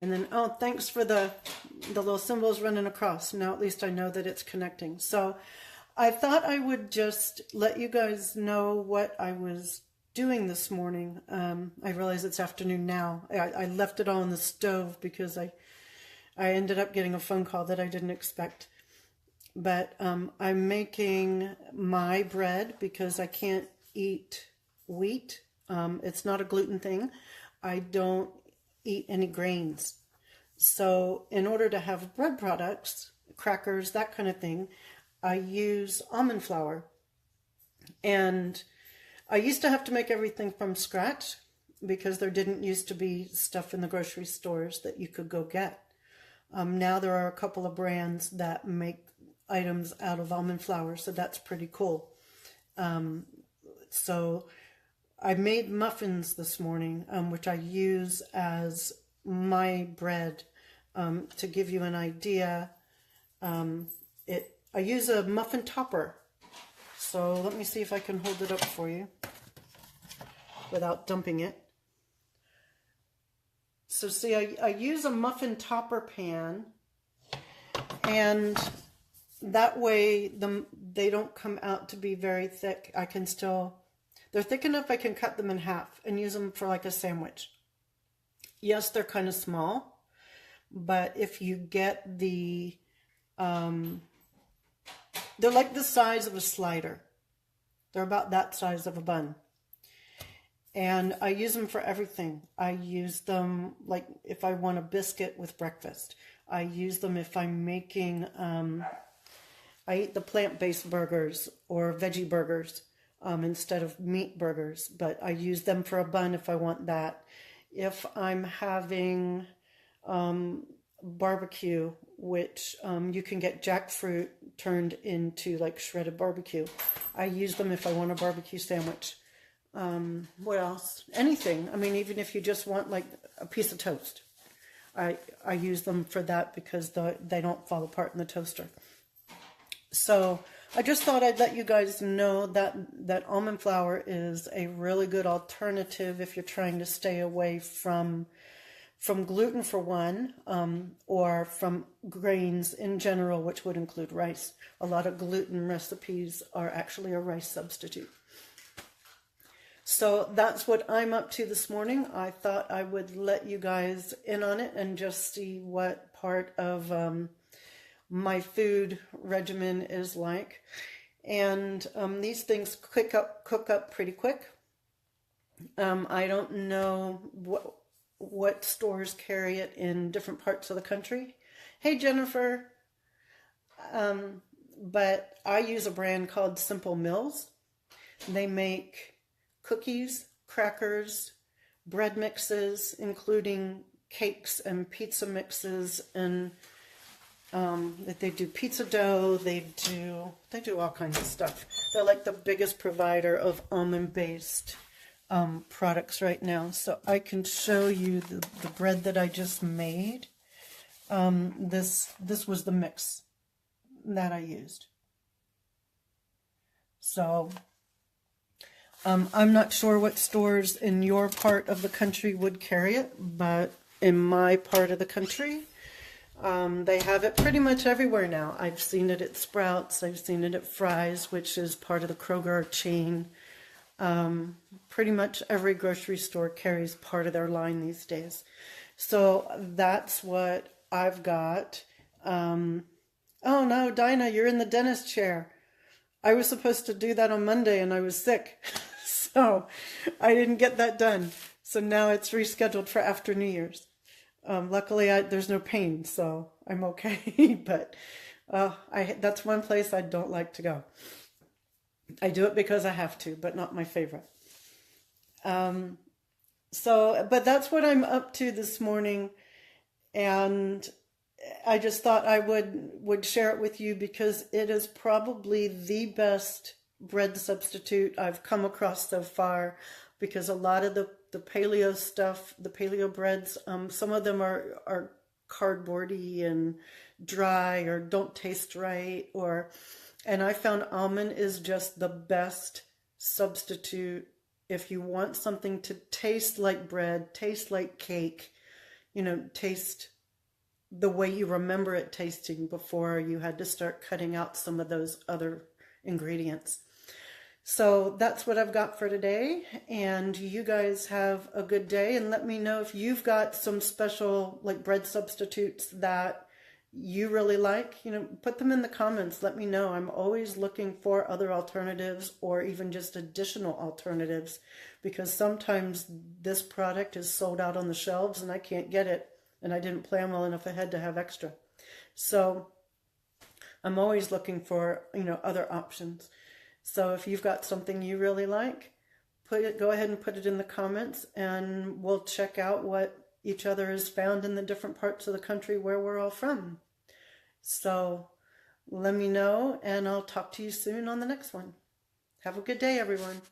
And then, oh, thanks for the little symbols running across. Now at least I know that it's connecting. So I thought I would just let you guys know what I was doing this morning. I realize it's afternoon now. I left it all on the stove because I ended up getting a phone call that I didn't expect. But I'm making my bread because I can't eat wheat. It's not a gluten thing. I don't eat any grains. So in order to have bread products, crackers, that kind of thing, I use almond flour. And I used to have to make everything from scratch because there didn't used to be stuff in the grocery stores that you could go get. Now there are a couple of brands that make items out of almond flour, so that's pretty cool. So I made muffins this morning, which I use as my bread. To give you an idea, I use a muffin topper. So let me see if I can hold it up for you without dumping it. So see, I use a muffin topper pan, and that way they don't come out to be very thick. They're thick enough I can cut them in half and use them for like a sandwich. Yes, they're kind of small, but if you get they're like the size of a slider. They're about that size of a bun. And I use them for everything. I use them like if I want a biscuit with breakfast. I use them if I'm making, I eat the plant-based burgers or veggie burgers instead of meat burgers. But I use them for a bun if I want that. If I'm having barbecue, which you can get jackfruit turned into like shredded barbecue, I use them if I want a barbecue sandwich. What else? Anything. I mean, even if you just want like a piece of toast, I use them for that because they don't fall apart in the toaster. So I just thought I'd let you guys know that almond flour is a really good alternative if you're trying to stay away from gluten for one, or from grains in general, which would include rice. A lot of gluten recipes are actually a rice substitute. So that's what I'm up to this morning. I thought I would let you guys in on it and just see what part of my food regimen is like. And these things cook up pretty quick. I don't know what stores carry it in different parts of the country. Hey, Jennifer. But I use a brand called Simple Mills. They make cookies, crackers, bread mixes, including cakes and pizza mixes, and they do pizza dough. They do all kinds of stuff. They're like the biggest provider of almond-based products right now. So I can show you the bread that I just made. This was the mix that I used. So I'm not sure what stores in your part of the country would carry it, but in my part of the country, they have it pretty much everywhere now. I've seen it at Sprouts. I've seen it at Fry's, which is part of the Kroger chain. Pretty much every grocery store carries part of their line these days. So that's what I've got. Oh no, Dinah, you're in the dentist chair. I was supposed to do that on Monday and I was sick. So I didn't get that done. So now it's rescheduled for after New Year's. Luckily, there's no pain, so I'm okay. But that's one place I don't like to go. I do it because I have to, but not my favorite. But that's what I'm up to this morning. And I just thought I would share it with you because it is probably the best bread substitute I've come across so far, because a lot of the paleo stuff, the paleo breads, some of them are cardboardy and dry or don't taste right, and I found almond is just the best substitute if you want something to taste like bread, taste like cake, taste the way you remember it tasting before you had to start cutting out some of those other ingredients. So that's what I've got for today, and you guys have a good day, and let me know if you've got some special like bread substitutes that you really like. Put them in the comments. Let me know. I'm always looking for other alternatives or even just additional alternatives, because sometimes this product is sold out on the shelves and I can't get it, and I didn't plan well enough ahead to have extra. So I'm always looking for, other options. So if you've got something you really like, go ahead and put it in the comments, and we'll check out what each other has found in the different parts of the country where we're all from. So let me know, and I'll talk to you soon on the next one. Have a good day, everyone.